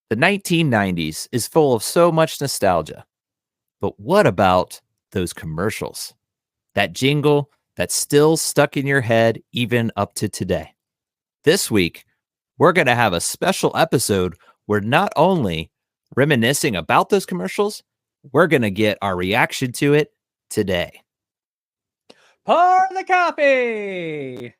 The 1990s is full of so much nostalgia. But what about those commercials? That jingle that's still stuck in your head even up to today. This week, we're going to have a special episode where not only reminiscing about those commercials, we're going to get our reaction to it today. Pour the coffee!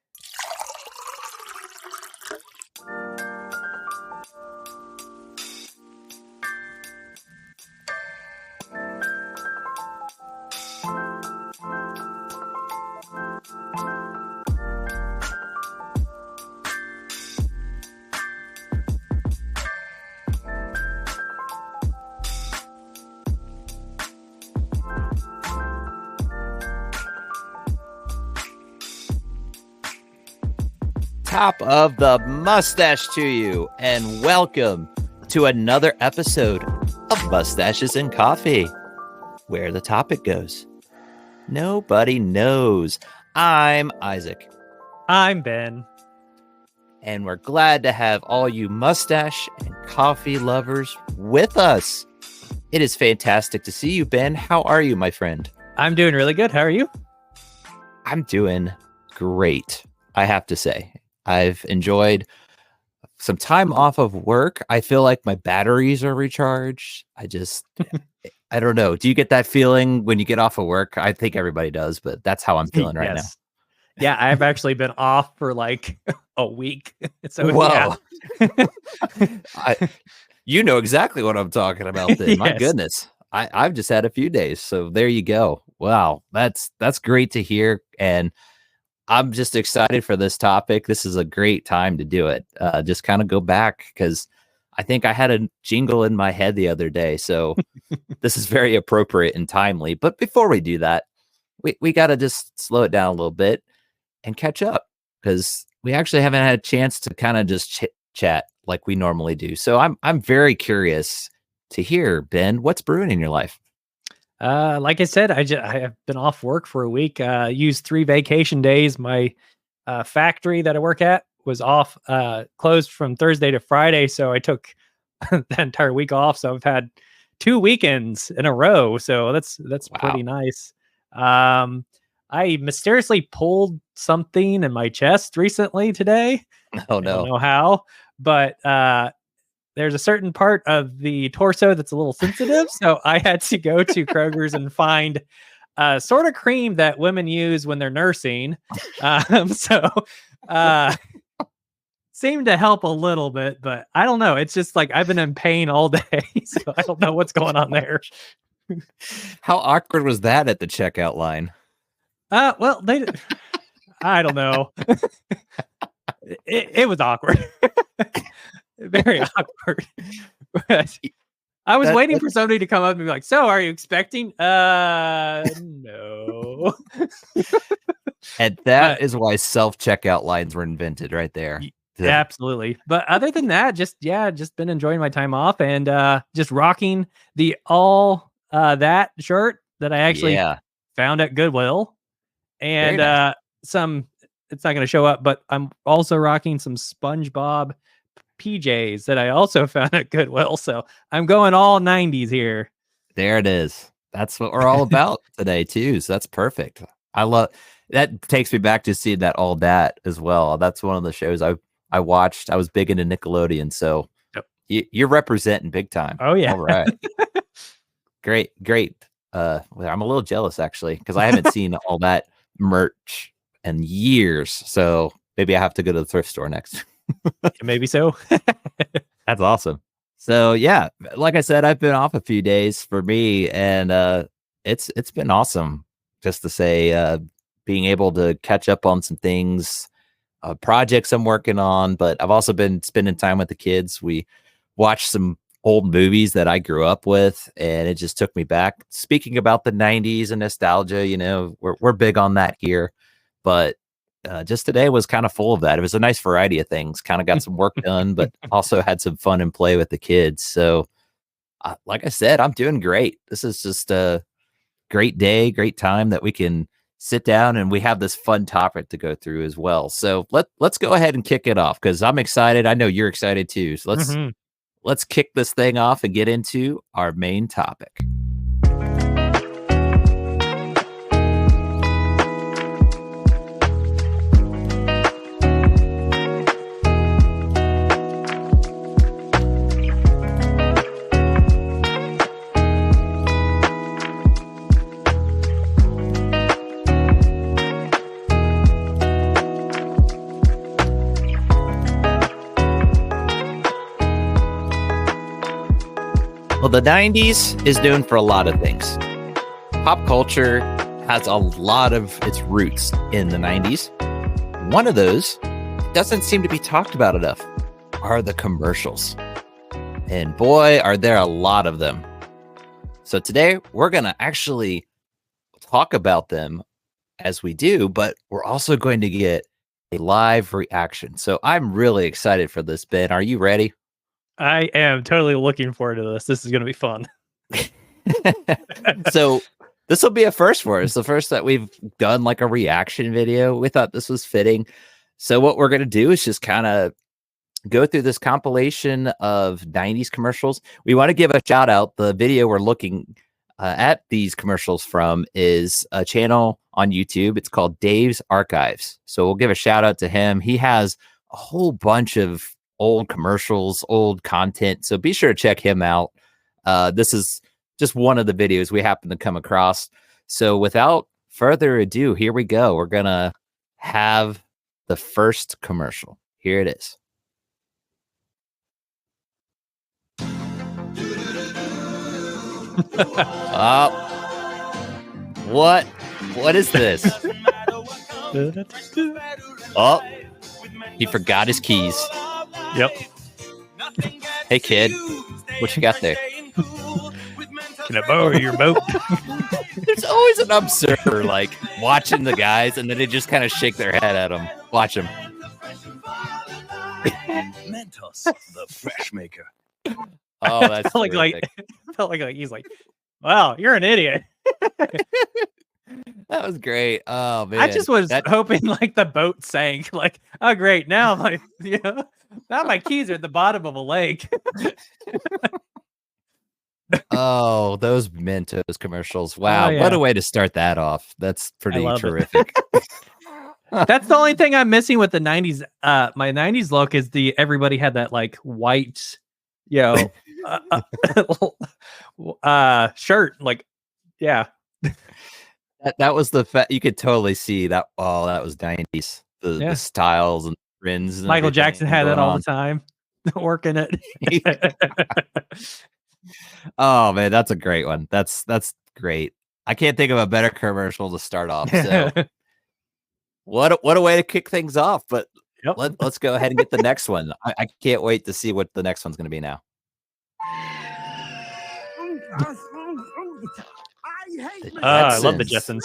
Top of the mustache to you, and welcome to another episode of Mustaches and Coffee, where the topic goes. Nobody knows. I'm Isaac. I'm Ben. And we're glad to have all you mustache and coffee lovers with us. It is fantastic to see you, Ben. How are you, my friend? I'm doing really good. How are you? I'm doing great, I have to say. I've enjoyed some time off of work. I feel like my batteries are recharged. I don't know. Do you get that feeling when you get off of work? I think everybody does, but that's how I'm feeling right now. Yeah, I've actually been off for like a week. So whoa. Yeah. You know exactly what I'm talking about then. Yes. My goodness. I've just had a few days. So there you go. Wow. That's great to hear. And I'm just excited for this topic. This is a great time to do it. Just kind of go back because I think I had a jingle in my head the other day. So this is very appropriate and timely. But before we do that, we got to just slow it down a little bit and catch up because we actually haven't had a chance to kind of just chat like we normally do. So I'm very curious to hear, Ben, what's brewing in your life? Like I said, I have been off work for a week. Used 3 vacation days. My factory that I work at was off, closed from Thursday to Friday, so I took the entire week off. So I've had 2 weekends in a row. So that's Wow. pretty nice. I mysteriously pulled something in my chest recently today. Oh I no. don't know how, but there's a certain part of the torso that's a little sensitive. So I had to go to Kroger's and find a sort of cream that women use when they're nursing. Seemed to help a little bit, but I don't know. It's just like I've been in pain all day. So I don't know what's going on there. How awkward was that at the checkout line? Well, I don't know. It was awkward. Very awkward. But I was waiting for somebody to come up and be like, "So, are you expecting?" No. And that is why self-checkout lines were invented right there. Yeah, absolutely. But other than that, just been enjoying my time off and just rocking the all that shirt that I actually found at Goodwill. And nice. it's not going to show up, but I'm also rocking some SpongeBob PJs that I also found at Goodwill. So I'm going all 90s here. There it is. That's what we're all about today too. So that's perfect. I love that. Takes me back to seeing that All That as well. That's one of the shows I watched. I was big into Nickelodeon. So you're representing big time. Oh yeah. All right. Great. Well, I'm a little jealous actually, because I haven't seen All That merch in years. So maybe I have to go to the thrift store next. Maybe so. That's awesome. So yeah, like I said, I've been off a few days for me, and it's been awesome just to say, being able to catch up on some things, projects I'm working on, but I've also been spending time with the kids. We watched some old movies that I grew up with, and it just took me back. Speaking about the 90s and nostalgia, you know, we're big on that here, but just today was kind of full of that. It was a nice variety of things. Kind of got some work done, but also had some fun and play with the kids. So, like I said, I'm doing great. This is just a great day, great time that we can sit down and we have this fun topic to go through as well. So let's go ahead and kick it off because I'm excited. I know you're excited too. So let's kick this thing off and get into our main topic. Well, the 90s is known for a lot of things. Pop culture has a lot of its roots in the 90s. One of those doesn't seem to be talked about enough are the commercials. And boy, are there a lot of them. So today we're going to actually talk about them as we do, but we're also going to get a live reaction. So I'm really excited for this, Ben. Are you ready? I am totally looking forward to this. This is going to be fun. So this will be a first for us. The first that we've done like a reaction video. We thought this was fitting. So what we're going to do is just kind of go through this compilation of 90s commercials. We want to give a shout out. The video we're looking at these commercials from is a channel on YouTube. It's called Dave's Archives. So we'll give a shout out to him. He has a whole bunch of old commercials, old content. So be sure to check him out. This is just one of the videos we happen to come across. So without further ado, here we go. We're going to have the first commercial. Here it is. What is this? Oh, he forgot his keys. Yep. Hey, kid, what you got there? Can I borrow your boat? There's always an observer, like, watching the guys, and then they just kind of shake their head at them. Watch them. Mentos, the fresh maker. Oh, that's felt like he's like, wow, you're an idiot. That was great. Oh man, I just was hoping like the boat sank. Like, oh great, now my now my keys are at the bottom of a lake. Oh, those Mentos commercials! Wow, Oh, yeah. What a way to start that off. That's pretty terrific. That's the only thing I'm missing with the 90s. My 90s look is everybody had that like white, shirt. Like, yeah. That was you could totally see that. Oh, that was 90s. The styles and trends. And Michael Jackson had that all the time, working it. Oh man, that's a great one. That's great. I can't think of a better commercial to start off. So what a way to kick things off. But let's go ahead and get the next one. I can't wait to see what the next one's going to be now. I love the Jetsons.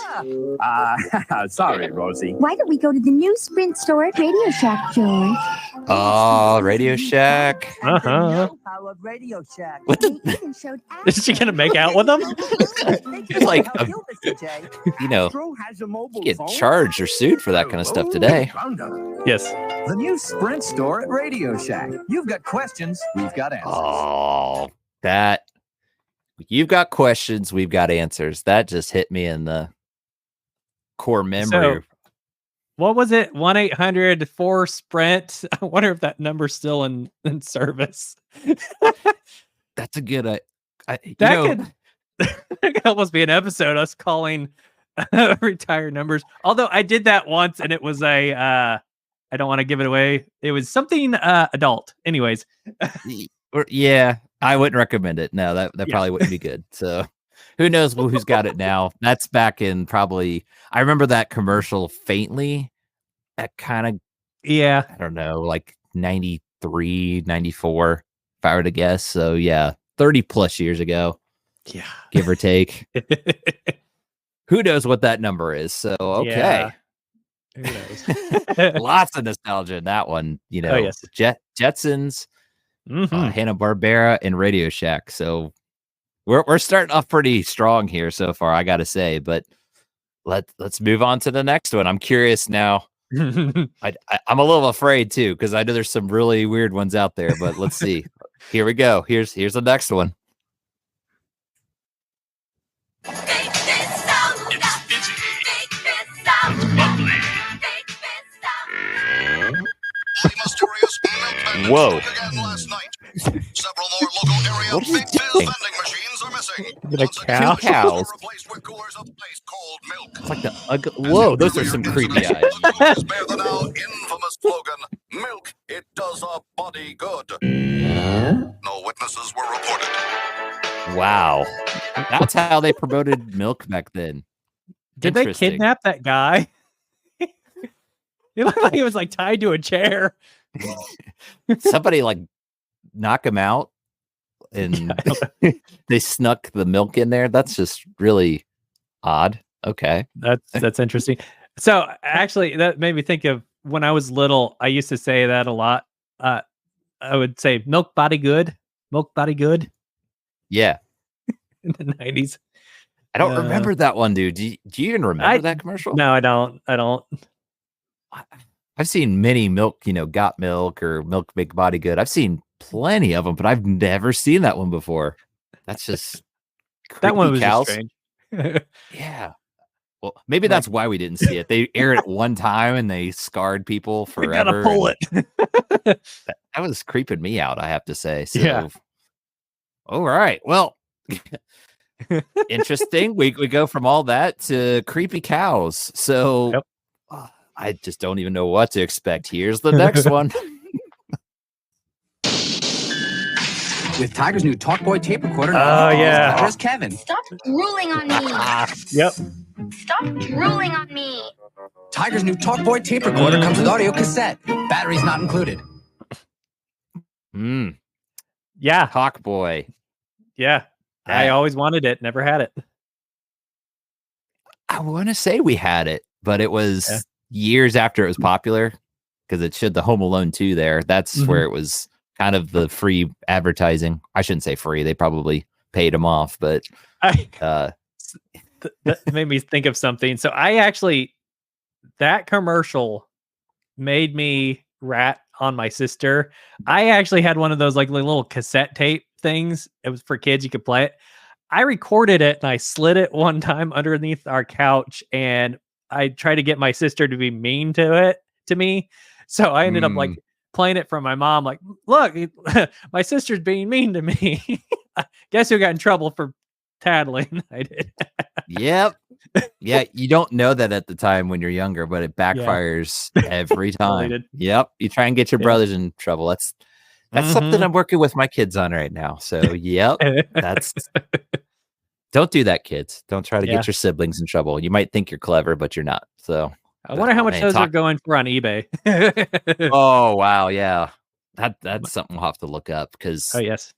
Sorry, Rosie. Why don't we go to the new Sprint store at Radio Shack, George? Oh, Radio Shack. Radio Shack. What the? Is she gonna make out with them? It's like, you get charged or sued for that kind of stuff today. Yes. The new Sprint store at Radio Shack. You've got questions, we've got answers. Oh, that. You've got questions, we've got answers. That just hit me in the core memory. So, what was it? 1-800-4-SPRINT. I wonder if that number's still in service. That's a good. That could almost be an episode. Us calling retired numbers. Although I did that once, and it was a. I don't want to give it away. It was something adult. Anyways. Yeah. I wouldn't recommend it. No, that probably wouldn't be good. So who knows who's got it now? That's back in probably, I remember that commercial faintly. That kind of, I don't know, like 93, 94, if I were to guess. So yeah, 30 plus years ago. Yeah. Give or take. Who knows what that number is? So, okay. Yeah. Who knows? Lots of nostalgia in that one. Jetsons. Hanna-Barbera and Radio Shack. So we're starting off pretty strong here so far, I gotta say. But let's move on to the next one. I'm curious now. I'm a little afraid too, because I know there's some really weird ones out there. But let's see. Here we go. Here's the next one. Whoa. Several more local area What is he big fizz doing? vending machines are missing. Is it a cow? Two cows. Replaced with coolers of ice cold milk. It's like the whoa, those are some creepy eyes. The coolers bear the now infamous slogan, "Milk, it does a body good." No witnesses were reported. Wow. That's how they promoted milk back then. Did they Interesting. kidnap that guy? It looked like he was like tied to a chair. Somebody like knock him out and they snuck the milk in there. That's just really odd. Okay. That's interesting. So actually, that made me think of when I was little. I used to say that a lot. I would say milk body good, Yeah. in the 90s. I don't remember that one, dude. Do you even remember that commercial? No, I don't. I've seen many milk, got milk or milk make body good. I've seen plenty of them, but I've never seen that one before. That's just That one was cows. just strange. Yeah. Well, maybe that's why we didn't see it. They aired it one time and they scarred people We forever. gotta pull it. That was creeping me out, I have to say. So, Yeah. All right. Well, interesting. We go from all that to creepy cows. So Yep. I just don't even know what to expect. Here's the next one. With Tiger's new Talkboy tape recorder. Oh, yeah. Here's Kevin. Stop drooling on me. Yep. Stop drooling on me. Tiger's new Talkboy tape recorder comes with audio cassette. Batteries not included. Yeah. Hawk Boy. Yeah. I That- always wanted it. Never had it. I want to say we had it, but it was years after it was popular because it showed the Home Alone 2 there. That's where it was kind of the free advertising. I shouldn't say free. They probably paid them off, but That made me think of something. So that commercial made me rat on my sister. I actually had one of those like little cassette tape things. It was for kids. You could play it. I recorded it and I slid it one time underneath our couch and I tried to get my sister to be mean to me. So I ended up like playing it for my mom. Like, look, my sister's being mean to me. Guess who got in trouble for tattling? I did. Yep. Yeah, you don't know that at the time when you're younger, but it backfires every Totally time. did. Yep. You try and get your brothers in trouble. That's something I'm working with my kids on right now. So, yep. Don't do that, kids. Don't try to get your siblings in trouble. You might think you're clever, but you're not. So, I wonder how much those are going for on eBay. oh, wow. Yeah. That's something we'll have to look up because Oh, yes.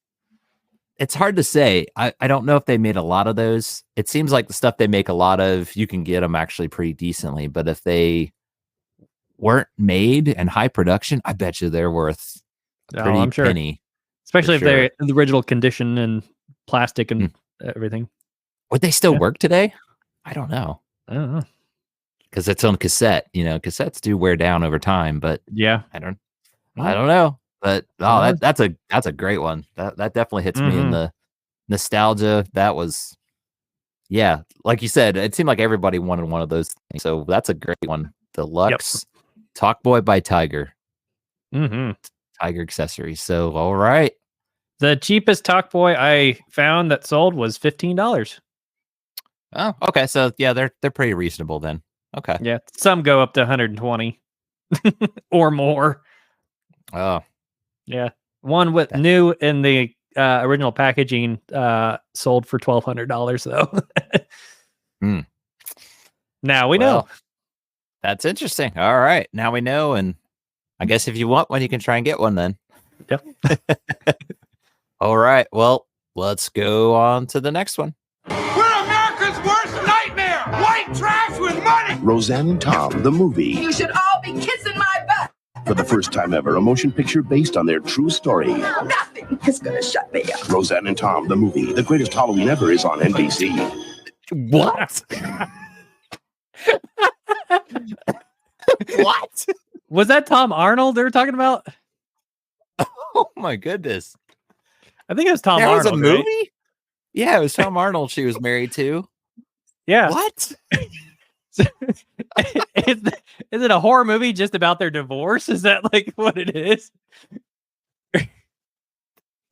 it's hard to say. I don't know if they made a lot of those. It seems like the stuff they make a lot of, you can get them actually pretty decently. But if they weren't made and high production, I bet you they're worth a pretty I'm sure. penny. Especially if sure. they're in the original condition and plastic and everything. Would they still work today? I don't know. I don't know. Because it's on cassette. Cassettes do wear down over time, but Yeah. I don't know. But that's a great one. That definitely hits me in the nostalgia. That was, yeah, like you said, it seemed like everybody wanted one of those things. So that's a great one. Deluxe Talkboy by Tiger. Tiger accessories. So all right. The cheapest Talkboy I found that sold was $15. Oh, okay. So yeah, they're pretty reasonable then. Okay. Yeah, some go up to 120 or more. Oh, yeah. One with new in the original packaging sold for $1,200 though. Now we know. That's interesting. All right, now we know, and I guess if you want one, you can try and get one then. Yep. All right. Well, let's go on to the next one. We're America's worst nightmare! White trash with money! Roseanne and Tom, the movie. You should all be kissing my butt. For the first time ever, a motion picture based on their true story. Nothing is gonna shut me up. Roseanne and Tom, the movie. The greatest Halloween ever is on NBC. What? Was that Tom Arnold they were talking about? Oh my goodness. I think it was Tom There was Arnold. a movie? Right? Yeah, it was Tom Arnold she was married to. Yeah. What? is it a horror movie just about their divorce? Is that like what it is?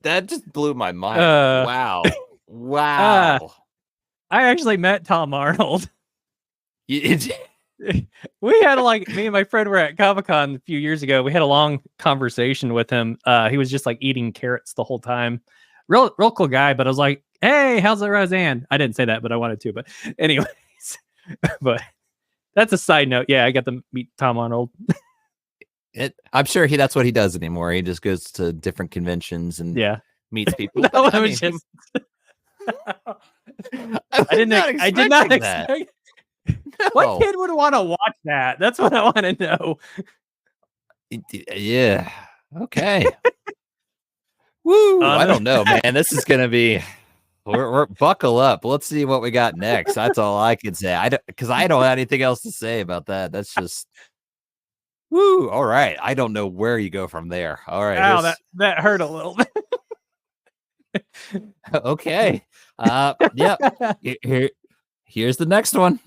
That just blew my mind. Uh, Wow. Wow. I actually met Tom Arnold. You- We had me and my friend were at Comic-Con a few years ago. We had a long conversation with him. He was just like eating carrots the whole time. Real cool guy, but I was like, hey, how's it, Roseanne? I didn't say that, but I wanted to. But anyways, but that's a side note. Yeah, I got to meet Tom Arnold. I'm sure that's what he does anymore. He just goes to different conventions and Yeah. meets people. No, But, I I was mean, just I I did not that. expect No. what kid would want to watch that? That's what I want to know. Yeah. Okay. Woo! I don't know, man. This is gonna be. We're buckle up. Let's see what we got next. That's all I can say. Because I don't have anything else to say about that. That's just. Woo! All right. I don't know where you go from there. All right. Ow, that hurt a little bit. Okay. Yeah. Here's the next one.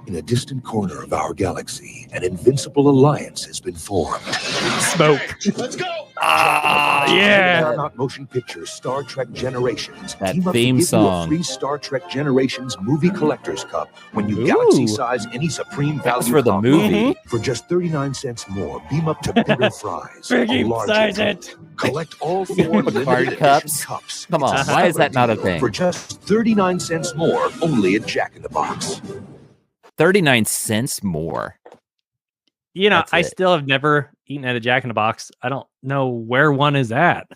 In a distant corner of our galaxy, an invincible alliance has been formed. Smoke. Let's go! Yeah. Paramount Motion Pictures Star Trek Generations. That team up to theme give you a song. free Star Trek Generations movie collector's cup when you Ooh. galaxy size any Supreme That's Value for the cup. movie. For just 39 cents more, beam up to bigger fries. a Biggie larger size cup. it. Collect all 4 limited Card edition cups? cups. Come on, It's a why is that not a deal thing? For just 39 cents more, only at Jack in the Box. 39 cents more. You know, That's I it. still have never eaten at a Jack in the Box. I don't know where one is at.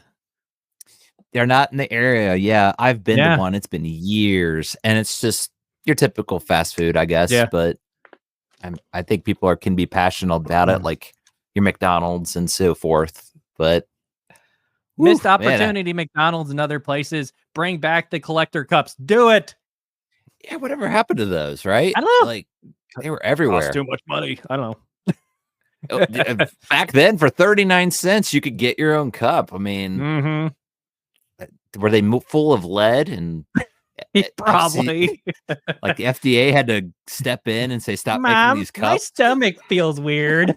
They're not in the area. Yeah, I've been Yeah. to one. It's been years, and it's just your typical fast food, I guess. Yeah. But I think people can be passionate about it, like your McDonald's and so forth. But Missed whew, man, opportunity, McDonald's and other places. Bring back the collector cups. Do it. yeah, whatever happened to those? Right? I don't know. Like they were everywhere. Cost too much money. I don't know. Back then, for 39 cents, you could get your own cup. I mean, Mm-hmm. were they full of lead and? Probably. Like the FDA had to step in and say, "Stop making Mom, these my cups." stomach feels weird.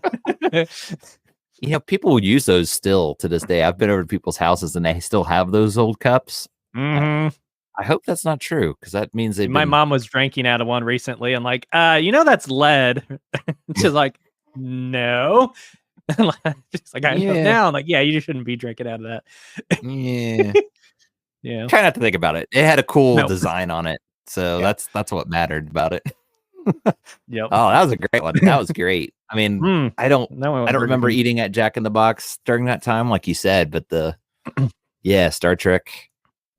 You know, people would use those still to this day. I've been over to people's houses and they still have those old cups. Mhm. I hope that's not true because that means they've My been. mom was drinking out of one recently and like, that's lead. She's like, no. She's like, I know Yeah. now. I'm like, yeah, you shouldn't be drinking out of that. Yeah, Yeah. try not to think about it. It had a cool No. design on it, so Yeah. that's what mattered about it. Yep. Oh, that was a great one. That was great. I mean, Mm, I don't that one was pretty remember good. eating at Jack in the Box during that time, like you said, but yeah, Star Trek,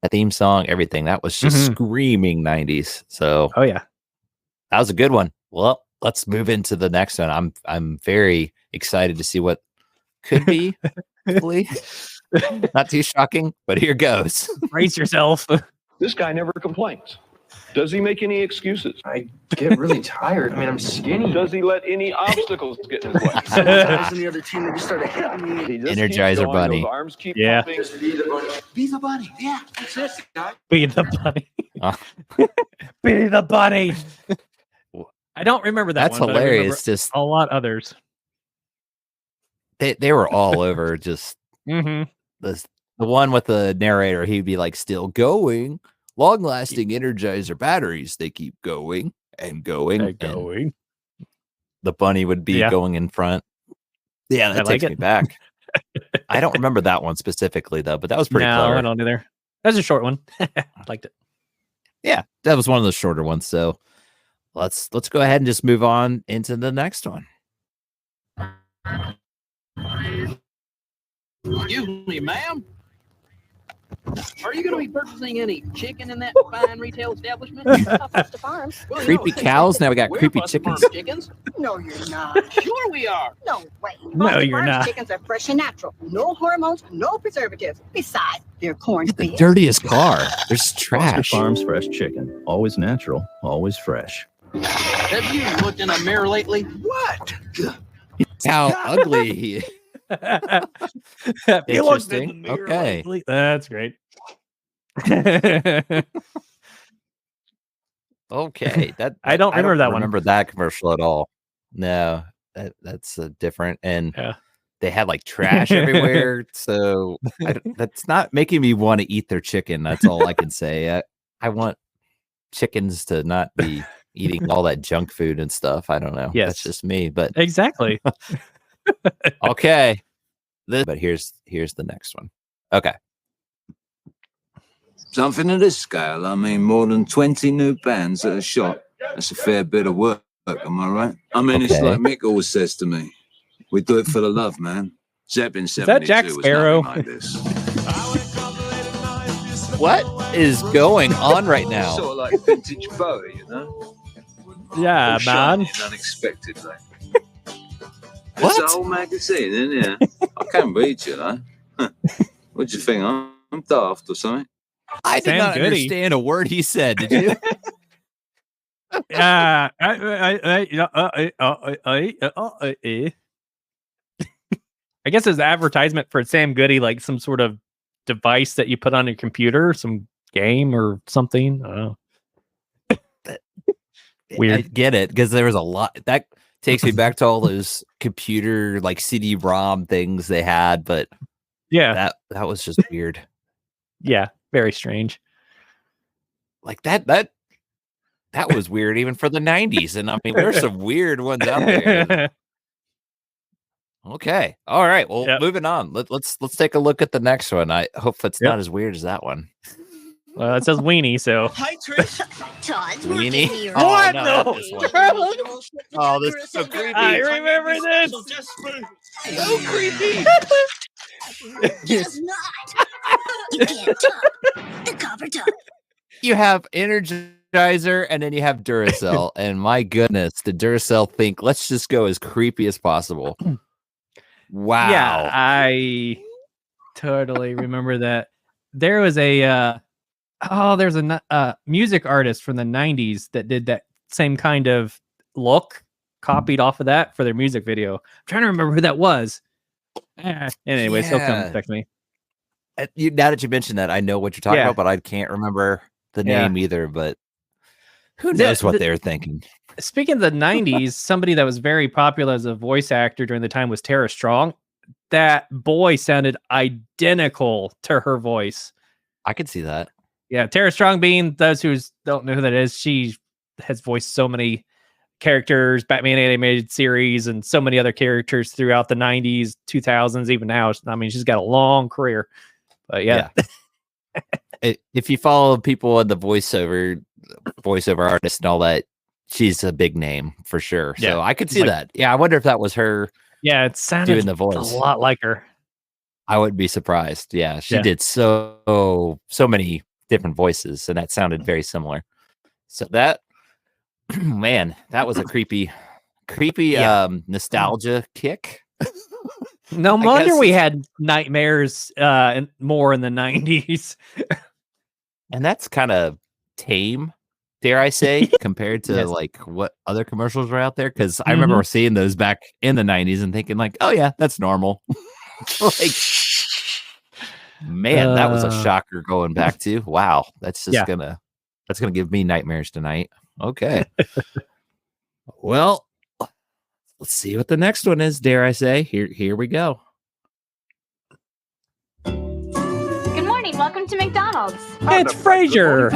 the theme song, everything that was just Mhm. screaming 90s. So Oh yeah. that was a good one. Well, let's move into the next one. I'm very excited to see what could be. Hopefully, not too shocking, but here goes. Brace yourself. This guy never complains. Does he make any excuses? I get really tired. I mean, I'm skinny. Does he let any obstacles get in his way? Guys on the other team, they just started hitting me. He just keeps Energizer going, Bunny. Those arms keep Yeah. pumping. Just be the bunny. Be the bunny. Yeah, that's it, guy. Be the bunny. Be the bunny. I don't remember that That's one. but I remember hilarious. Just a lot others. they were all over. Just Mm-hmm. the one with the narrator. He'd be like, "Still going, long-lasting Energizer batteries. They keep going and going and Going. the bunny would be Yeah. going in front." Yeah, that I like takes me it. back. I don't remember that one specifically though, but that was pretty No, clever. I don't either. That was a short one. Liked it. Yeah, that was one of the shorter ones. So let's go ahead and just move on into the next one. Excuse me, ma'am. Are you going to be purchasing any chicken in that fine retail establishment? Busta Farms. Well, Creepy cows. Now we got we're creepy Busta chickens. Farms chickens. No, you're not. Sure we are. No way. No, Busta you're Farms not. Chickens are fresh and natural. No hormones, no preservatives. Besides, they're corn The fed. dirtiest car. There's trash. Farms fresh chicken. Always natural, always fresh. Have you looked in a mirror lately? What? How ugly he is. He looked in the Interesting. mirror Okay. lately. That's great. Okay. I don't remember that one. remember that commercial at all. No, that's different. And Yeah. they had like trash everywhere. So that's not making me want to eat their chicken. That's all I can say. I want chickens to not be eating all that junk food and stuff. I don't know. Yes. That's just me. But Exactly. okay. But here's the next one. Okay. Something of this scale. I mean, more than 20 new bands at a shot. That's a fair bit of work, am I right? I mean, it's Okay. like Mick always says to me, we do it for the love, man. Zeppelin Is that 72 Jack was Sparrow? nothing like this. What is going on right now? Sort of like vintage Bowie, you know? Yeah, All shiny man. and unexpected, like. It's What? a whole magazine, isn't it? I can't read you, though. What do you think? I'm daft or something? I did Sam not Goody. understand a word he said. Did you? I guess it's an advertisement for Sam Goody, like some sort of device that you put on your computer, some game or something. I don't know. Weird. I get it because there was a lot that takes me back to all those computer like CD-ROM things they had, but Yeah. that was just weird. Yeah. Very strange. Like that was weird even for the 90s. And I mean, there's some weird ones out there. Okay. All right. Well, Yep. moving on. Let's take a look at the next one. I hope it's Yep. not as weird as that one. Well, it says weenie, so Hi, Trish. Todd, Weenie? Oh, What? no, No. not this one. Oh, this is so creepy. I remember this. So creepy. Just not. You can't talk. The copper top. You have Energizer and then you have Duracell. And my goodness, the Duracell think, let's just go as creepy as possible. Wow. Yeah, I totally remember that. There was a there's a music artist from the 90s that did that same kind of look, copied off of that for their music video. I'm trying to remember who that was. Anyways, he'll come Yeah. text me. Now that you mentioned that, I know what you're talking Yeah. about, but I can't remember the Yeah. name either. But who The- knows what the- they're thinking? Speaking of the 90s, somebody that was very popular as a voice actor during the time was Tara Strong. That boy sounded identical to her voice. I could see that. Yeah, Tara Strong, being those who don't know who that is, she has voiced so many characters, Batman animated series, and so many other characters throughout the 90s, 2000s, even now. I mean, she's got a long career. But yeah. If you follow people in the voiceover artists and all that, she's a big name for sure. Yeah. So I could see Like- that. Yeah, I wonder if that was her Yeah, it sounded doing the a voice. lot like her. I wouldn't be surprised. Yeah, she Yeah. did so many different voices, and that sounded very similar. So that, man, that was a creepy nostalgia kick. No I wonder guess we it's- had nightmares more in the 90s. And that's kind of tame, dare I say, compared to Yes. like what other commercials were out there. Because I remember seeing those back in the 90s and thinking like, oh yeah, that's normal. Like, man, that was a shocker going back to. Wow, that's just gonna give me nightmares tonight. Okay. Well, let's see what the next one is, dare I say. Here we go. Good morning. Welcome to McDonald's. It's Frasier.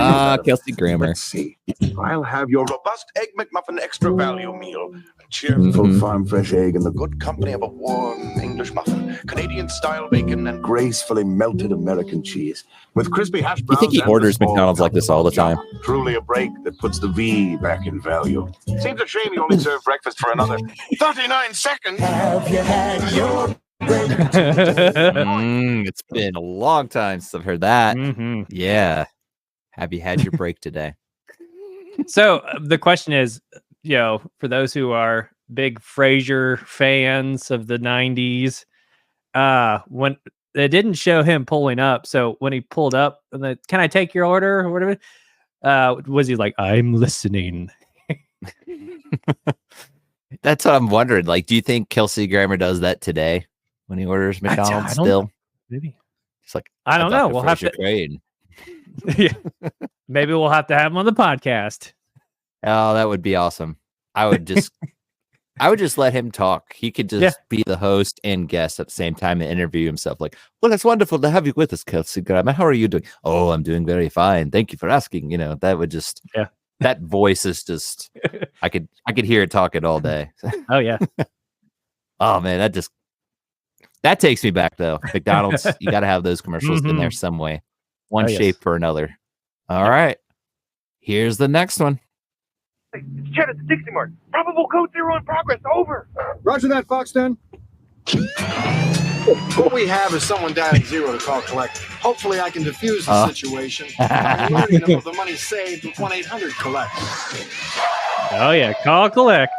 Kelsey Grammer. Let's see. I'll have your robust egg McMuffin extra value meal. A cheerful Full farm fresh egg and the good company of a warm English muffin, Canadian style bacon, and gracefully melted American cheese. with crispy hash You browns. think he and orders a small McDonald's like this all the time? Truly a break that puts the V back in value. Seems a shame you only serve breakfast for another 39 seconds. It's been a long time since I've heard that. Mhm. Yeah. Have you had your break today? So the question is, for those who are big Frasier fans of the 90s, when they didn't show him pulling up, so when he pulled up, can I take your order or whatever? Was he like, I'm listening? That's what I'm wondering. Like, do you think Kelsey Grammer does that today? when he orders I McDonald's don't- still? Maybe. It's like, I don't know. Dr. We'll have Fraser to. Crane. Yeah. Maybe we'll have to have him on the podcast. Oh, that would be awesome. I would just let him talk. He could just be the host and guest at the same time and interview himself. Like, well, it's wonderful to have you with us, Kelsey Grammer. How are you doing? Oh, I'm doing very fine. Thank you for asking. You know, that would just that voice is just I could hear it talking all day. Oh yeah. Oh man, that takes me back though. McDonald's, you got to have those commercials in there some way, one shape or another. All right, here's the next one. Chet at the Dixie Mart. Probable code 0 in progress. Over. Roger that, Foxton. What we have is someone dialing 0 to call collect. Hopefully I can defuse the situation by alerting them of the money saved with 1-800-COLLECT. Oh yeah, call collect.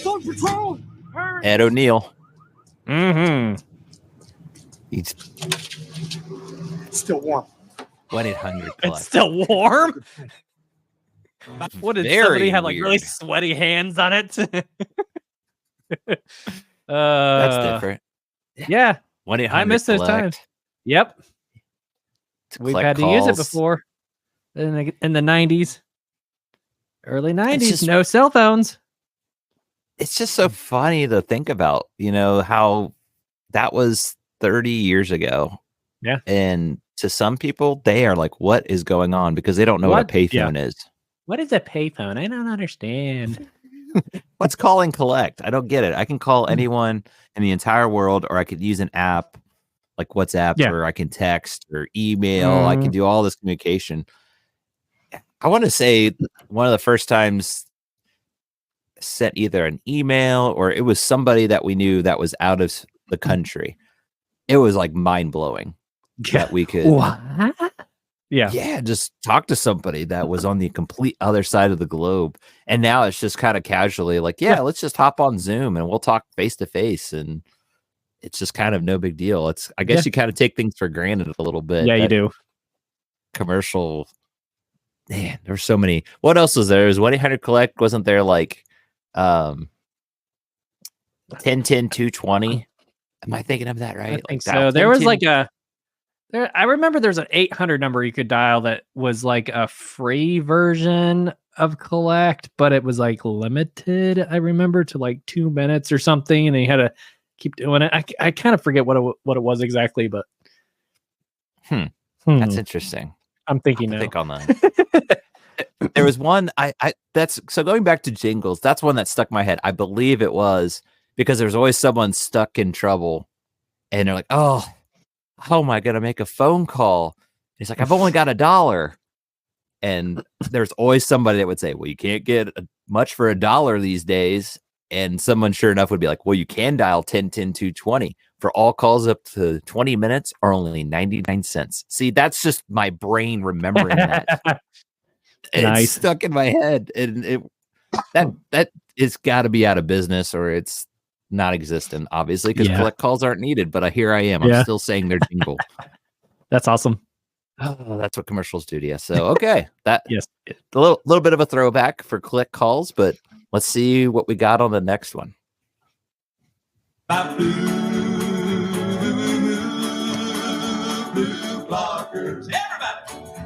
Phone patrol! Ed O'Neill. Mm-hmm. He's still warm. 1-800 It's still warm. What did Very somebody have like weird. really sweaty hands on it? That's different. Yeah. 1-800 I miss those collect. times. Yep. We've collect had to use it calls. before in the 90s. Early 90s, just- no cell phones. It's just so funny to think about, you know, how that was 30 years ago. Yeah. And to some people, they are like, what is going on? Because they don't know what a payphone is. What is a payphone? I don't understand. What's call and collect? I don't get it. I can call anyone in the entire world, or I could use an app like WhatsApp, or I can text or email. I can do all this communication. I want to say one of the first times sent either an email or it was somebody that we knew that was out of the country. It was like mind blowing that we could, just talk to somebody that was on the complete other side of the globe. And now it's just kind of casually like, let's just hop on Zoom and we'll talk face to face. And it's just kind of no big deal. It's, I guess you kind of take things for granted a little bit. Yeah, you do. Commercial. Man, there's so many. What else was there? Was 1-800-COLLECT? Wasn't there like 10-10-220? Am I thinking of that right? I think so. There was like I remember there's an 800 number you could dial that was like a free version of collect, but it was like limited. I remember to like 2 minutes or something, and you had to keep doing it. I kind of forget what it was exactly, but that's interesting. I'm thinking now. Think on that. There was one that's so going back to jingles. That's one that stuck in my head. I believe it was because there's always someone stuck in trouble, and they're like, "Oh, how am I gonna make a phone call?" He's like, "I've only got $1," and there's always somebody that would say, "Well, you can't get much for $1 these days." And someone, sure enough, would be like, "Well, you can dial 10-10-220 for all calls up to 20 minutes or only 99 cents." See, that's just my brain remembering that. It's stuck in my head, and that is got to be out of business or it's not existent, obviously, because collect calls aren't needed. But here I am. I'm still saying their jingle. That's awesome. Oh, that's what commercials do to you. So okay, that yes, a little bit of a throwback for click calls, but let's see what we got on the next one.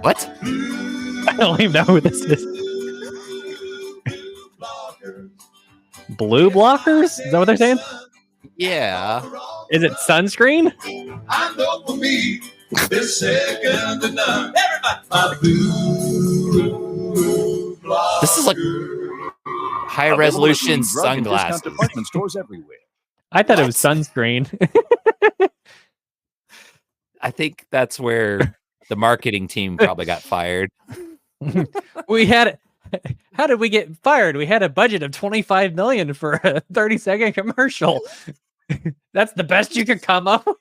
What? I don't even know who this is. Blue blockers? Is that what they're saying? Yeah. Is it sunscreen? I know for me, this second to none. This is like high resolution sunglasses. Department stores everywhere. I thought it was sunscreen. I think that's where the marketing team probably got fired. How did we get fired? We had a budget of $25 million for a 30-second commercial. That's the best you could come up with.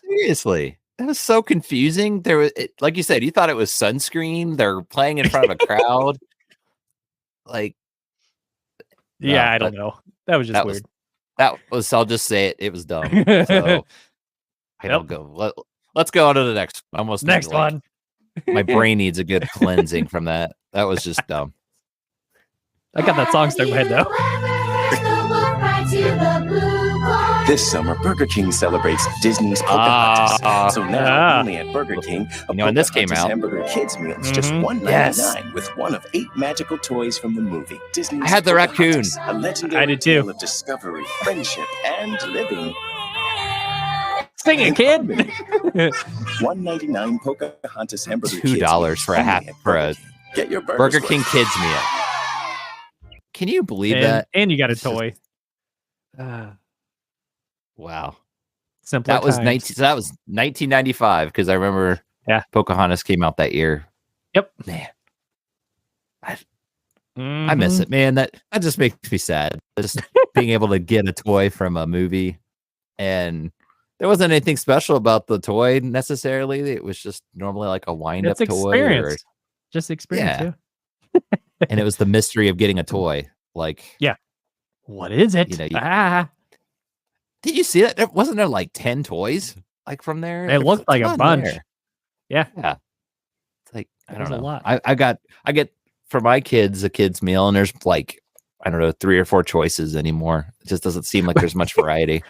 Seriously, that was so confusing. There was, like you said, you thought it was sunscreen. They're playing in front of a crowd. Like, yeah, I don't know. That was just weird. I'll just say it. It was dumb. So I don't go. Let's go on to the next. Almost next one. My brain needs a good cleansing from that. That was just dumb. I got that song stuck in my head though. This summer, Burger King celebrates Disney's Pocahontas. So now, only at Burger King, a when this came Pocahontas out. hamburger kids meal is just $1.99 with one of 8 magical toys from the movie. Disney's I had the raccoon. Pocahontas, a legendary I did too. tale of discovery, friendship, and living. Sing it, kid. $1.99 Pocahontas hamburger kids $2 for a half for a Get your Burger King kids meal. Can you believe that? And you got a toy. Wow. Simpler That was times. that was 1995 because I remember Pocahontas came out that year. Yep. Man. I miss it, man. That just makes me sad. Just being able to get a toy from a movie, and there wasn't anything special about the toy necessarily. It was just normally like a wind-up toy. Experience. Just experience, yeah. And it was the mystery of getting a toy. Like, what is it? You know, did you see that? Wasn't there like 10 toys like from there? It looked like a bunch. There. Yeah. It's like, I don't know. A lot. I get for my kids a kids meal, and there's like, I don't know, 3 or 4 choices anymore. It just doesn't seem like there's much variety.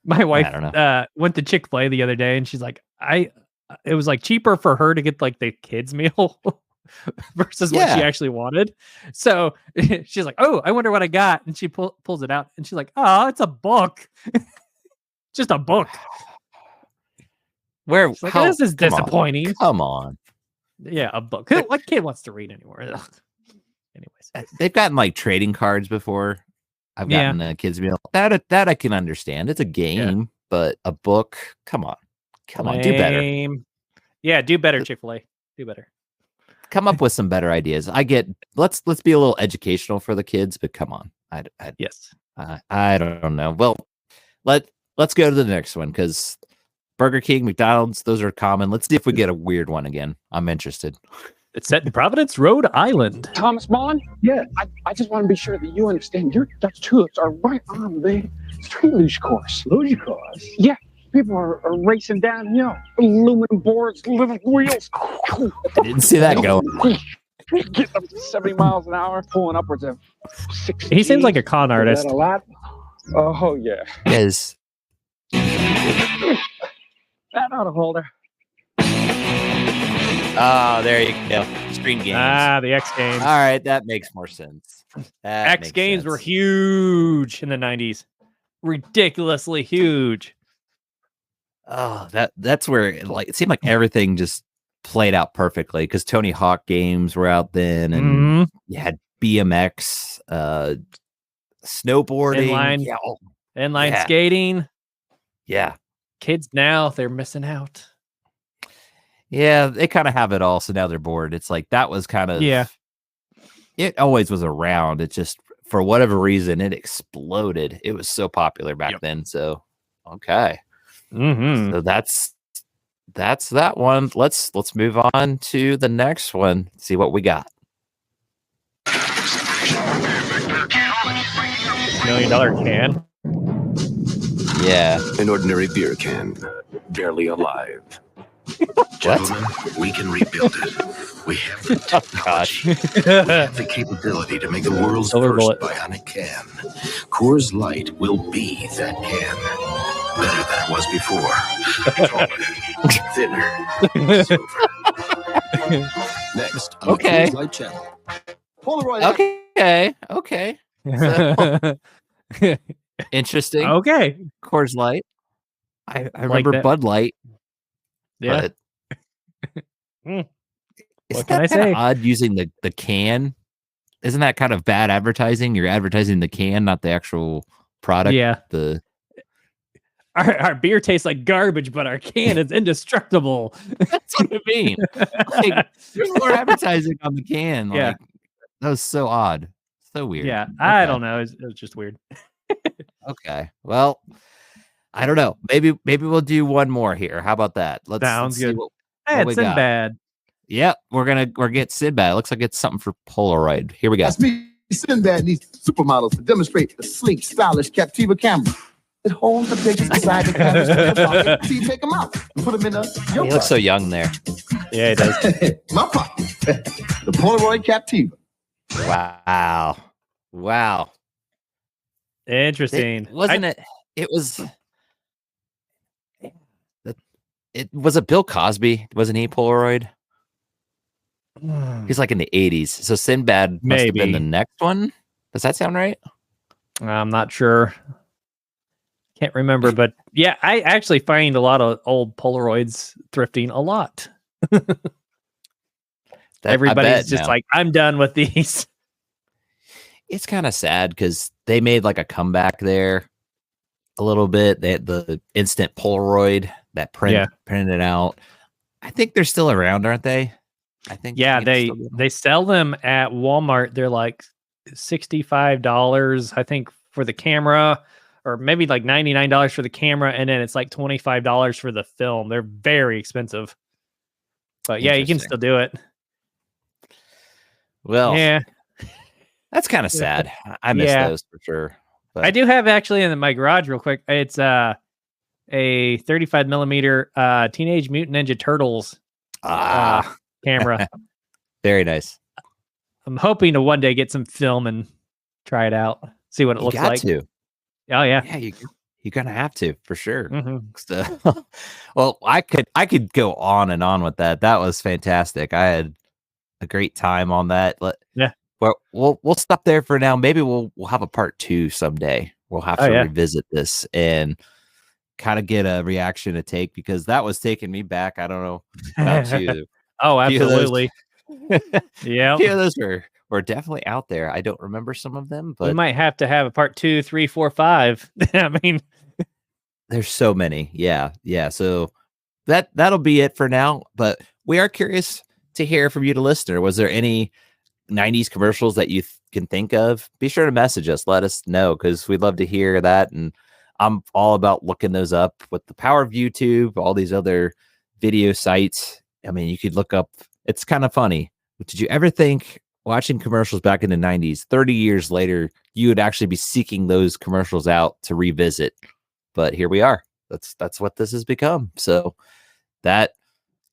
My wife I don't know. went to Chick-fil-A the other day, and she's like, it was like cheaper for her to get like the kids meal versus what she actually wanted. So she's like, oh, I wonder what I got. And she pulls it out, and she's like, oh, it's a book. Just a book. Where like, this is disappointing. Come on. Yeah, a book. What kid wants to read anymore? Anyways, they've gotten like trading cards before. I've gotten a kids meal. That I can understand. It's a game, but a book. Come on, do better. Yeah, do better, Chick-fil-A. Do better. Come up with some better ideas. I get. Let's be a little educational for the kids, but come on. Yes. I don't know. Well, let's go to the next one because Burger King, McDonald's, those are common. Let's see if we get a weird one again. I'm interested. It's set in Providence, Rhode Island. Thomas Bond? Yeah, I just want to be sure that you understand your Dutch tulips are right on the street luge course. Luge course? Yeah, people are racing downhill. Aluminum boards, little wheels. I didn't see that going. Getting up to 70 miles an hour, pulling upwards of 60. He seems like a con artist. Is that a lot? Oh, yeah. Yes. That ought to hold her. Oh, there you go. Extreme Games. The X Games. All right, that makes more sense. X Games were huge in the 90s. Ridiculously huge. Oh, that's where it seemed like everything just played out perfectly because Tony Hawk games were out then, and you had BMX, snowboarding, inline skating. Yeah. Kids now, they're missing out. Yeah, they kind of have it all, so now they're bored. It's like that was kind of it always was around. It just for whatever reason it exploded. It was so popular back then. So okay, so that's that one. Let's move on to the next one. See what we got. $1 million can. Yeah, an ordinary beer can, barely alive. Gentlemen, we can rebuild it. We have the technology. We have the capability to make the world's first bionic can. Coors Light will be that can. Better than it was before. Taller, thinner, silver. Next on the Coors Light channel. Polaroid. Okay. So, interesting. Okay. Coors Light. I remember that. Bud Light. Yeah. What can I say? Odd using the can. Isn't that kind of bad advertising? You're advertising the can, not the actual product. Yeah. Our beer tastes like garbage, but our can is indestructible. That's what I mean. Like, there's more advertising on the can. Like, that was so odd. So weird. Yeah. I don't know. It was just weird. Okay. Well, I don't know. Maybe we'll do one more here. How about that? Sounds good. What we got. Sinbad. Yep, we're get Sinbad. It looks like it's something for Polaroid. Here we go. That's me, Sinbad, needs supermodels to demonstrate the sleek, stylish Captiva camera. It holds the pictures inside the camera. So you take them out and put them in your He looks so young there. Yeah, he does. My pocket. The Polaroid Captiva. Wow. Interesting. It was it was a Bill Cosby, wasn't he Polaroid? He's like in the 80s. So Sinbad must have been the next one. Does that sound right? I'm not sure. Can't remember, but yeah, I actually find a lot of old Polaroids thrifting a lot. Everybody's just like, I'm done with these. It's kind of sad because they made like a comeback there a little bit. They had the instant Polaroid that printed out. I think they're still around, aren't they? I think. Yeah, they sell them at Walmart. They're like $65, I think, for the camera, or maybe like $99 for the camera, and then it's like $25 for the film. They're very expensive. But yeah, you can still do it. Well, yeah, that's kind of sad. I miss those for sure. But I do have actually in my garage real quick. It's a 35 millimeter Teenage Mutant Ninja Turtles camera. Very nice. I'm hoping to one day get some film and try it out, see what it looks like. To. Oh yeah, yeah. You're gonna have to for sure. Mm-hmm. Well, I could go on and on with that. That was fantastic. I had a great time on that. Yeah. Well, we'll stop there for now. Maybe we'll have a part 2 someday. We'll have to revisit this and kind of get a reaction to take, because that was taking me back. I don't know about you. Oh, absolutely. Yeah. A few of those were definitely out there. I don't remember some of them, but we might have to have a part 2, 3, 4, 5. I mean, there's so many. Yeah. So that'll be it for now. But we are curious to hear from you, the listener. Was there any 90s commercials that you can think of? Be sure to message us. Let us know, because we'd love to hear that. And I'm all about looking those up with the power of YouTube, all these other video sites. I mean, you could look up. It's kind of funny. Did you ever think watching commercials back in the 90s, 30 years later, you would actually be seeking those commercials out to revisit? But here we are. That's what this has become. So that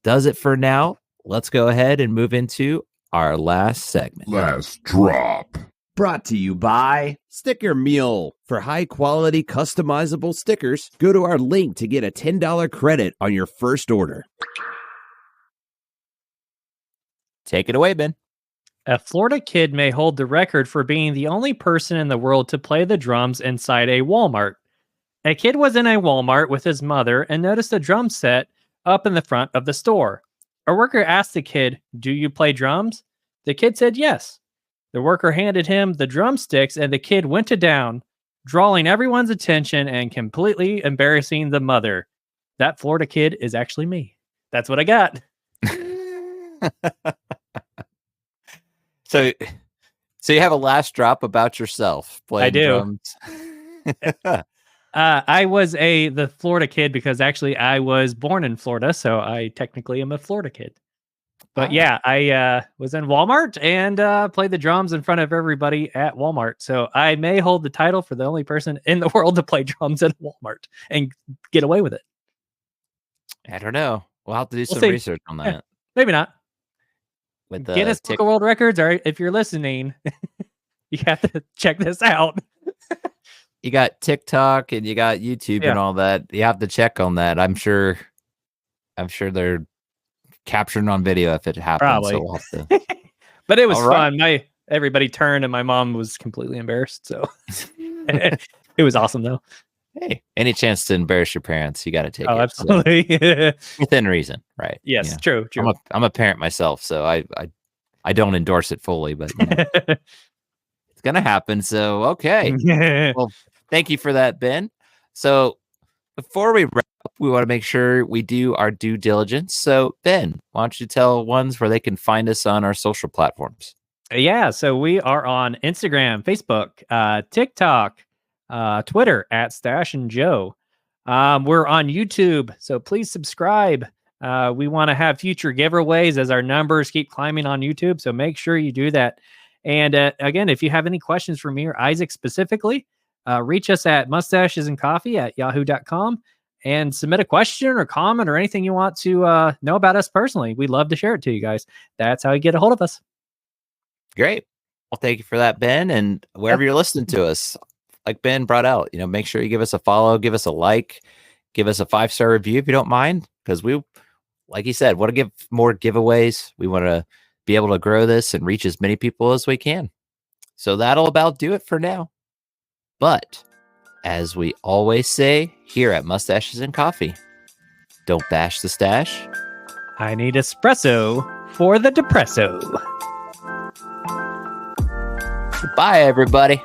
does it for now. Let's go ahead and move into our last segment. Last drop. Brought to you by Sticker Mule. For high-quality, customizable stickers, go to our link to get a $10 credit on your first order. Take it away, Ben. A Florida kid may hold the record for being the only person in the world to play the drums inside a Walmart. A kid was in a Walmart with his mother and noticed a drum set up in the front of the store. A worker asked the kid, "Do you play drums?" The kid said yes. The worker handed him the drumsticks and the kid went to down, drawing everyone's attention and completely embarrassing the mother. That Florida kid is actually me. That's what I got. So you have a last drop about yourself playing drums. I was the Florida kid because actually I was born in Florida, so I technically am a Florida kid. But yeah, I was in Walmart and played the drums in front of everybody at Walmart. So I may hold the title for the only person in the world to play drums at Walmart and get away with it. I don't know. We'll have to do some research on that. Maybe not. With the Guinness Book of World Records, or if you're listening, you have to check this out. You got TikTok and you got YouTube and all that. You have to check on that. I'm sure they're capturing on video if it happens. Probably. So we'll have to... But it was fun. Everybody turned and my mom was completely embarrassed. So it was awesome though. Hey, any chance to embarrass your parents, you got to take it. Absolutely. So, within reason, right? Yes, true. I'm a parent myself, so I don't endorse it fully, but it's gonna happen. So okay. Well, thank you for that, Ben. So before we wrap up, we want to make sure we do our due diligence. So Ben, why don't you tell ones where they can find us on our social platforms? Yeah, so we are on Instagram, Facebook, TikTok, Twitter at Stash and Joe. We're on YouTube, so please subscribe. We want to have future giveaways as our numbers keep climbing on YouTube, so make sure you do that. And again, if you have any questions for me or Isaac specifically, reach us at mustachesandcoffee@yahoo.com and submit a question or comment or anything you want to know about us personally. We'd love to share it to you guys. That's how you get a hold of us. Great. Well, thank you for that, Ben. And wherever you're listening to us, like Ben brought out, make sure you give us a follow, give us a like, give us a 5-star review if you don't mind, because we, like you said, want to give more giveaways. We want to be able to grow this and reach as many people as we can. So that'll about do it for now. But as we always say here at Mustaches and Coffee, don't bash the stash. I need espresso for the depresso. Goodbye, everybody.